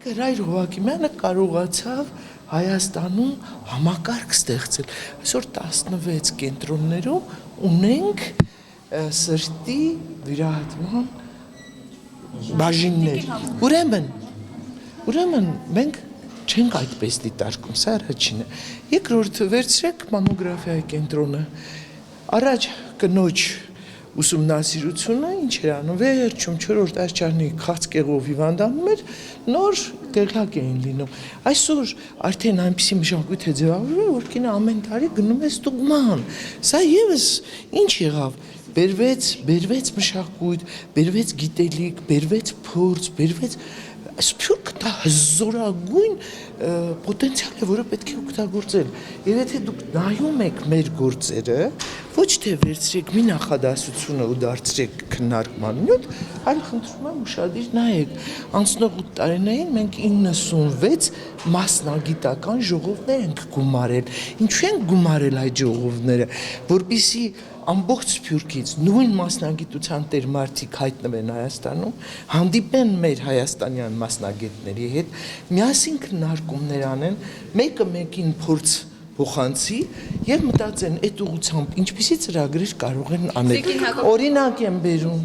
Գրայր Հովակիմյանը կարողացավ Հայաստանում համակարգ ստեղծել։ Այսօր 16 կենտրոններում ունենք սրտի վիրահատման բաժիններ։ Ուրեմն մենք չենք այդպես դիտարկում, սա առաջինը։ Երկրորդ վերցրեք մամոգրաֆիայի կենտրոնը։ Առաջ կնոջ ուսումնասիրությունը ինչ էր անում, վերջում 4-րդ աշխարհի քաղցկեղով հիվանդանում էր, նոր տեղյակ էին լինում։ Այսօր արդեն այնպիսի մշակույթ է ձևավորվել, որ կինը ամեն տարի գնում է ստուգման։ Սա եւս ինչ եղավ, բերվեց մշակույթ, բերվեց գիտելիք, բերվեց փորձ, բերվեց Սփյուռքը դա հզորագույն պոտենցիալ է, որը պետք է օգտագործել։ Եվ եթե դուք նայում եք մեր գործերը, ոչ թե վերցրեք մի նախադասությունը ու դարձրեք քննարկման նյութ, այլ խնդրում եմ ուշադիր նայեք։ Անցնող 8 տարիներին մենք 96 մասնագիտական ժողովներ ենք գումարել։ Ինչու ենք գումարել այդ ժողովները, որպեսզի ամբողջ Սփյուռքից նույն մասնագիտության տեր մարդիկ հայտնվեն Հայաստանում, հանդիպեն մեր հայաստանյան մասնագետների հետ, միասին քննարկումներ անեն, մեկը մեկին փորձ փոխանցի եւ մտածեն այդ ուղղությամբ ինչպիսի ծրագրեր կարող են անել։ Օրինակ եմ բերում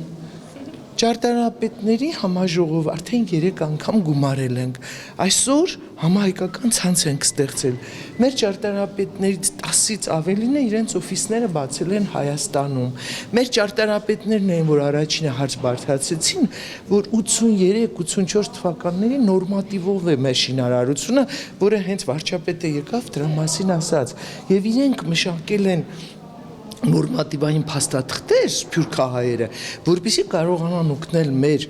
Ճարտարապետների համաժողով արդեն 3 անգամ գումարել ենք։ Այսօր համահայկական ցանց ենք ստեղծել։ Մեր ճարտարապետներից 10-ից ավելին իրենց օֆիսները բացել են Հայաստանում։ Մեր ճարտարապետներն են, որ առաջինը հարց բարձրացրեցին, որ 83-84 թվականների նորմատիվով է մեր շինարարությունը, որը հենց վարչապետը եկավ դրա մասին ասաց։ Եվ իրենք մշակել են նորմատիվային փաստաթղթեր սփյուռքահայերը, որպեսզի կարողանան օգնել մեր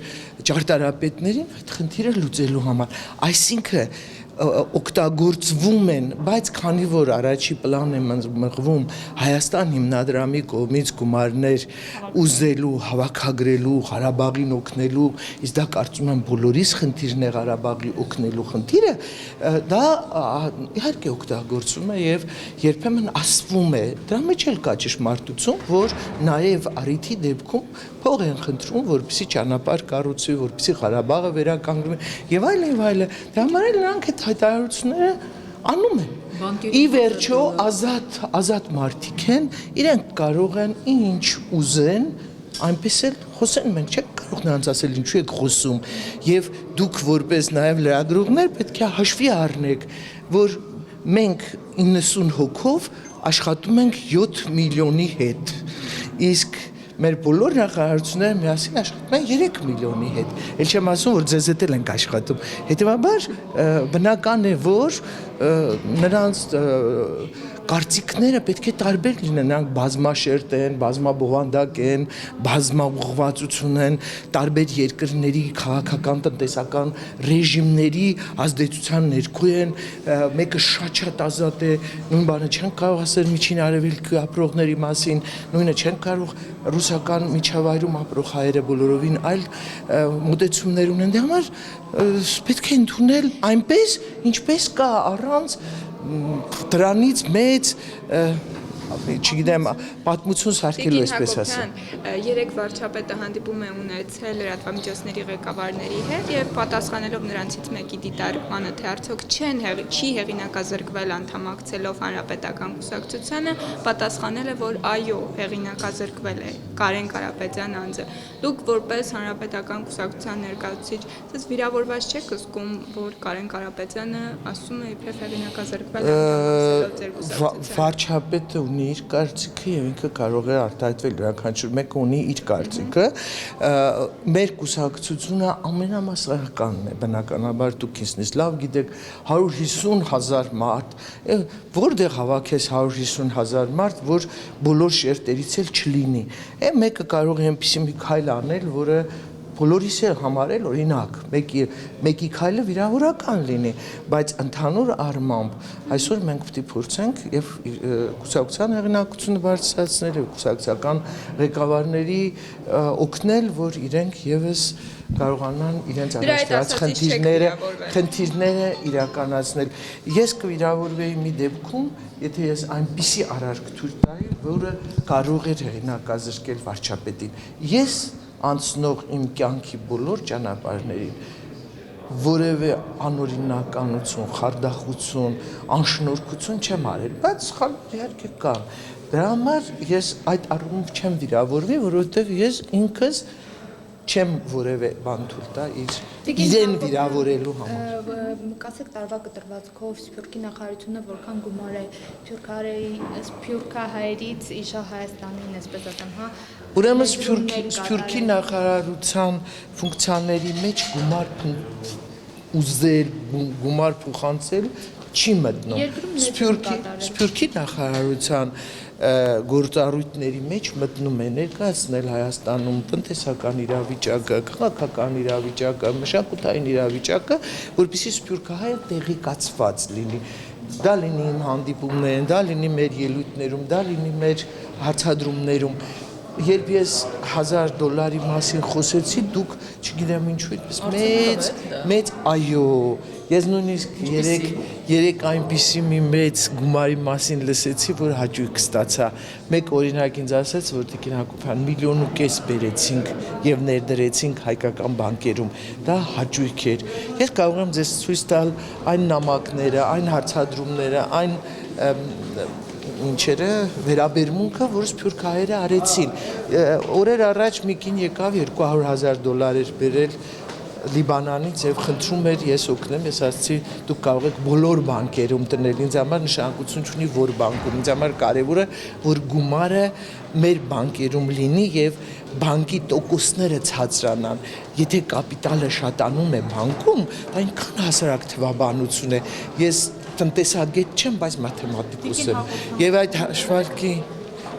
ճարտարապետներին այդ խնդիրը լուծելու համար։ Այսինքն օգտագործվում են, բայց քանի որ առաջի պլան է մղվում Հայաստան հիմնադրամի կողմից գումարներ ուզելու, հավաքագրելու, Ղարաբաղին օգնելու, իսկ դա կարծում եմ բոլորիս խնդիրն է Ղարաբաղի օգնելու խնդիրը, դա իհարկե օգտագործվում է եւ երբեմն ասվում է, դրա մեջ էլ կա ճշմարտություն, որ նաեւ առիթի դեպքում փող են խնդրում, որպեսզի ճանապարհ կառուցվի, որպեսզի Ղարաբաղը վերականգնվի եւ այլն եւ այլն։ Դրա համար էլ նրանք այդ հայտարարությունները անում են։ Ի վերջո ազատ մարդիկ են, իրենք կարող են ինչ ուզեն, այնպես էլ խոսեն, մենք չենք կարող նրանց ասել ինչու եք խոսում, եւ դուք որպես նաեւ լրագրողներ պետք է հաշվի առնեք, որ մենք 90 հոգով աշխատում ենք 7 միլիոնի հետ, իսկ մեր բոլոր նախարարությունները միասին աշխատում են 3 միլիոնի հետ։ Էլ չեմ ասում, որ ձեզ հետ էլ ենք աշխատում։ Հետևաբար բնական է, որ նրանց կարծիքները պետք է տարբեր լինեն, նրանք բազմաշերտ են, բազմաբովանդակ են, բազմաուղղվածություն են, տարբեր երկրների քաղաքական տնտեսական ռեժիմների ազդեցության ներքո են, մեկը շատ ազատ է, նույն բանը չեն կարող ասել միջին արևելքի ապրողների մասին, նույնը չեն կարող ռուսական միջավայրում ապրող հայերը բոլորովին այլ մոտեցումներ ունեն, դրա համար պետք է ընդունել այնպես, ինչպես կա, առանց դրանից մեծ չգիտեմ, պատմություն սարքելու այսպես ասեմ։ Երեք վարչապետը հանդիպում է ունեցել լրատվամիջոցների ղեկավարների հետ եւ պատասխանելով նրանցից մեկի դիտարկմանը, թե արդյոք չի հեղինակազրկվել անդամակցելով հանրապետական կուսակցությանը, պատասխանել է, որ այո, հեղինակազրկվել է Կարեն Կարապետյան անձը։ Դուք որպես հանրապետական կուսակցության ներկայացուցիչ, դες վիրավորված չեք զգում, որ Կարեն Կարապետյանը ասում է իբրև հեղինակազրկվել է անդամակցելով ձեր կուսակցությանը։ Վարչապետը ունի իր կարծիքը եւ ինքը կարող է արտահայտվել, յուրաքանչյուր մեկը ունի իր կարծիքը։ Մեր կուսակցությունը ամենամասսայականն է, բնականաբար դուք ինձնից լավ գիտեք, 150,000 մարդ, որտեղ հավաքես 150,000 մարդ, որ բոլոր շերտերից էլ չլինի։ Մեկը կարող է այնպիսի մի քայլ անել, որը բոլորիս է համարել օրինակ, մեկի քայլը վիրավորական լինի, բայց ընդհանուր առմամբ այսօր մենք պետք է փորձենք եւ կուսակցության հեղինակությունը բարձրացնել եւ կուսակցական ղեկավարների օգնել, որ իրենք եւս կարողանան իրենց առաջացած խնդիրները իրականացնել։ Ես կվիրավորվեի մի դեպքում, եթե ես այնպիսի արարք թույլ տայի, որը կարող էր որևէ անօրինականություն, խարդախություն, անշնորհքություն չեմ արել, բայց սխալներ իհարկե կան։ Դրա համար ես այդ առումով չեմ վիրավորվի, որովհետև ես ինքս չեմ որևէ բան թույլ տա իրեն վիրավորելու համար։ Կասեք տարվա կտրվածքով Սփյուռքի նախարարությունը որքան գումար է սփյուռքահայերից իշա Հայաստանին, այսպես ասեմ, հա։ Ուրեմն Սփյուռքի նախարարության ֆունկցիաների մեջ գումար ուզել, գումար փոխանցել չի մտնում։ Սփյուռքի նախարարության գործառույթների մեջ մտնում է ներկայացնել Հայաստանում տնտեսական իրավիճակը, քաղաքական իրավիճակը, մշակութային իրավիճակը, որպեսզի սփյուռքահայը տեղեկացված լինի։ Դա լինի իմ հանդիպումներում, դա լինի մեր ելույթներում, դա լինի մեր հարցադրումներում։ Երբ ես $1000 մասին խոսեցի, դուք չգիտեմ ինչու այդպես մեծ այո, ես նույնիսկ երեք այնպիսի մի մեծ գումարի մասին լսեցի, որ հաճույք ստացա։ Մեկ օրինակ ինձ ասաց, որ Տիկին Հակոբյան 1.5 միլիոն բերեցինք եւ ներդրեցինք հայկական բանկերում։ Դա հաճույք էր։ Ես կարող եմ ձեզ ցույց տալ այն նամակները, այն հարցադրումները, այն ինչերը վերաբերմունքը, որ սփյուռքահայերը արեցին։ Օրեր առաջ մի կին եկավ $200,000 էր բերել Լիբանանից եւ խնդրում էր ես օգնեմ, ես ասացի դուք կարող եք բոլոր բանկերում տնել, ինձ համար նշանակություն չունի որ բանկում, ինձ համար կարևորը որ գումարը մեր բանկերում լինի եւ բանկի տոկոսները ցածրանան։ Եթե կապիտալը շատանում է բանկում, դա այնքան հասարակ թվաբանություն է։ Ես տնտեսագետ չեմ, բայց մաթեմատիկոս եմ։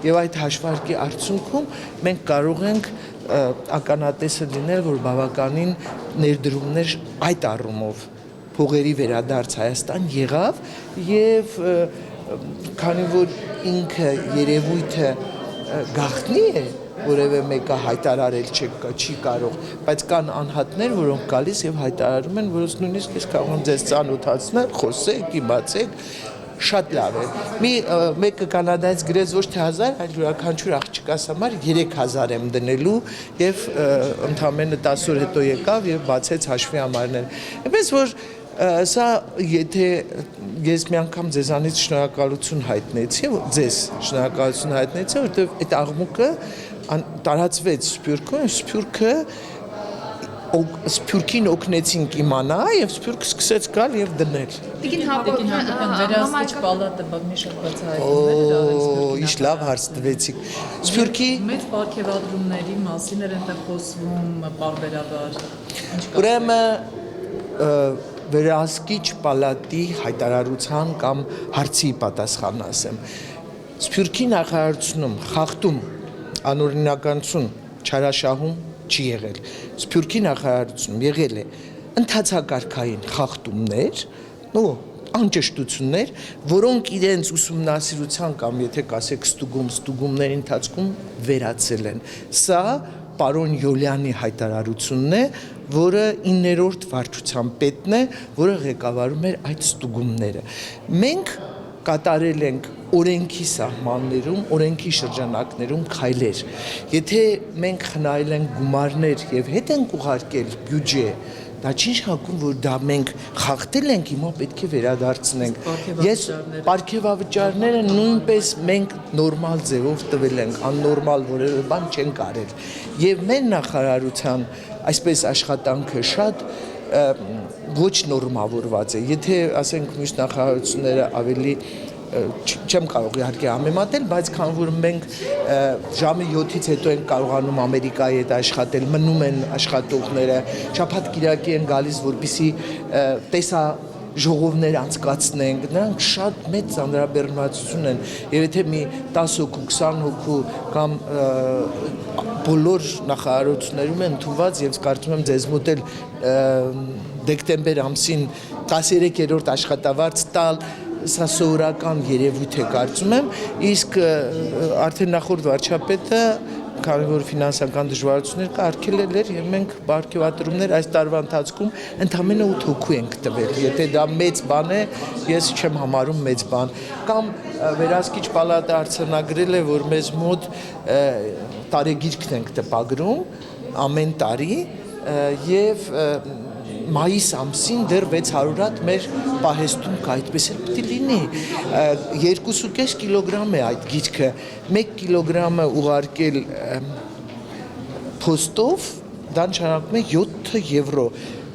Եվ այդ հաշվարկի արդյունքում մենք կարող ենք ականատեսը լինել, որ բավականին ներդրումներ այդ առումով փողերի վերադարձ Հայաստան եղավ եւ քանի որ ինքը երևույթը գաղտնի է, որևէ մեկը հայտարարել չի կարող, բայց կան անհատներ, որոնք գալիս եւ հայտարարում են, որոնց նույնիսկ ես կարող եմ ձեզ ծանոթացնել, խոսեք, իմացեք, շատ լավ է։ Մեկը կանադայից գրեց ոչ թե 1000, այլ յուրաքանչյուր աղջկաս համար 3000 եմ դնելու եւ ընդամենը 10 օր հետո եկավ եւ բացեց հաշվի համարները։ Այնպես որ սա եթե ես մի անգամ ձեզանից շնորհակալություն հայտնեցի, որտեղ այդ աղմուկը տարածվեց Սփյուռքը Սփյուռքին օգնեցինք իմանա եւ Սփյուռքը սկսեց գալ եւ դնել։ Տիկին Հակոբյան վերահսկիչ պալատը մի շփոթ հայտնել էր Ինչ լավ հարց տվեցիք։ Սփյուռքի մեծ պարգևադրումների մասին էր այնտեղ խոսվում պարբերաբար։ Ուրեմն վերահսկիչ պալատի հայտարարության կամ հարցի պատասխան ասեմ։ Սփյուռքի նախարարությունում խախտում անօրինականություն չարաշահում չի եղել։ Սփյուռքի նախարարությունում եղել է ընդհանցակարգային խախտումներ, անճշտություններ, որոնք իրենց ուսումնասիրության կամ եթե կասեք ստուգումների ընթացքում վերացել են։ Սա պարոն Յոլյանի հայտարարությունն է, որը 9-րդ վարչության պետն է, որը ղեկավարում էր այդ ստուգումները։ Մենք կատարել ենք օրենքի սահմաններում, օրենքի շրջանակներում քայլեր։ Եթե մենք խնայել ենք գումարներ եւ հետ ենք ուղարկել բյուջե, դա չի նշանակում, որ դա մենք խախտել ենք, հիմա պետք է վերադարձնենք։ Ես պարգևավճարները նույնպես մենք նորմալ ձևով տվել ենք, աննորմալ որևէ բան չենք արել։ Եվ մեր նախարարության այսպես աշխատանքը շատ ոչ նորմավորված է։ Եթե ասենք մյուս նախարարությունները ավելի չեմ կարող իհարկե համեմատել, բայց քան որ մենք ժամը 7-ից հետո ենք կարողանում Ամերիկայի հետ աշխատել, մնում են աշխատողները, շաբաթ-կիրակի են գալիս, որպեսզի ժողովներ անցկացնենք, նրանք շատ մեծ ծանրաբեռնվածություն են, եւ եթե մի 10 հոգու, 20 հոգու կամ բոլոր նախարարություններում են ընդունված եւ կարծում եմ ձեզ մոտ էլ դեկտեմբեր ամսին 13-րդ աշխատավարձ տալ սա սովորական երևույթ է կարծում եմ, իսկ արդեն նախորդ վարչապետը քանի որ ֆինանսական դժվարություններ կա, արգելել էր եւ մենք պարգևատրումներ այս տարվա ընթացքում ընդամենը 8 հոգու ենք տվել։ Եթե դա մեծ բան է, ես չեմ համարում մեծ բան։ Կամ վերահսկիչ պալատը արձանագրել է, որ մեզ մոտ տարեգիրքն ենք տպագրում ամեն տարի եւ մայիս ամսին դեռ 600 հատ մեր պահեստում կա, այդպես էլ պիտի լինի։ 2.5 կիլոգրամ է այդ գիրքը, 1 կիլոգրամը ուղարկել փոստով, դա նշանակում է 7 եվրո։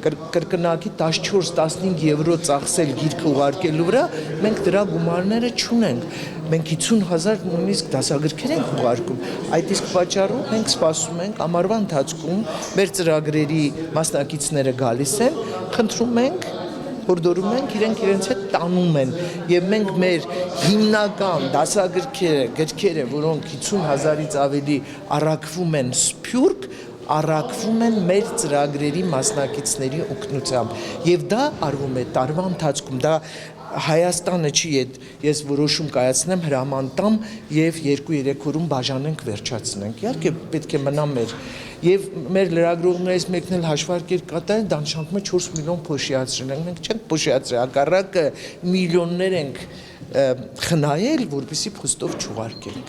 Կրկնակի 14-15 եվրո ծախսել գիրքը ուղարկելու վրա, մենք դրա գումարները չունենք։ Մենք 50,000 նույնիսկ դասագրքեր ենք ուղարկում։ Այդ իսկ պատճառով մենք սպասում ենք ամառվա ընթացքում մեր ծրագրերի մասնակիցները գալիս են, խնդրում ենք, հորդորում ենք, իրենց հետ տանում են, եւ մենք մեր հիմնական դասագրքերը, գրքերը, որոնք 50,000-ից ավելի առաքվում են սփյուռք, առաքվում են մեր ծրագրերի մասնակիցների օգնությամբ եւ դա արվում է տարվա ընթացքում դա Հայաստանը չի ես որոշում կայացնեմ հրաման տամ եւ 2-3 օրում բաժանենք վերջացնենք իհարկե պետք է մնա եւ մեր լրագրողներից մեկն էլ հաշվարկեր կատարել դա նշանակում է 4 միլիոն փոշիացրել ենք մենք չենք փոշիացրել հակառակը միլիոններ ենք խնայել որպեսզի փոստով չուղարկենք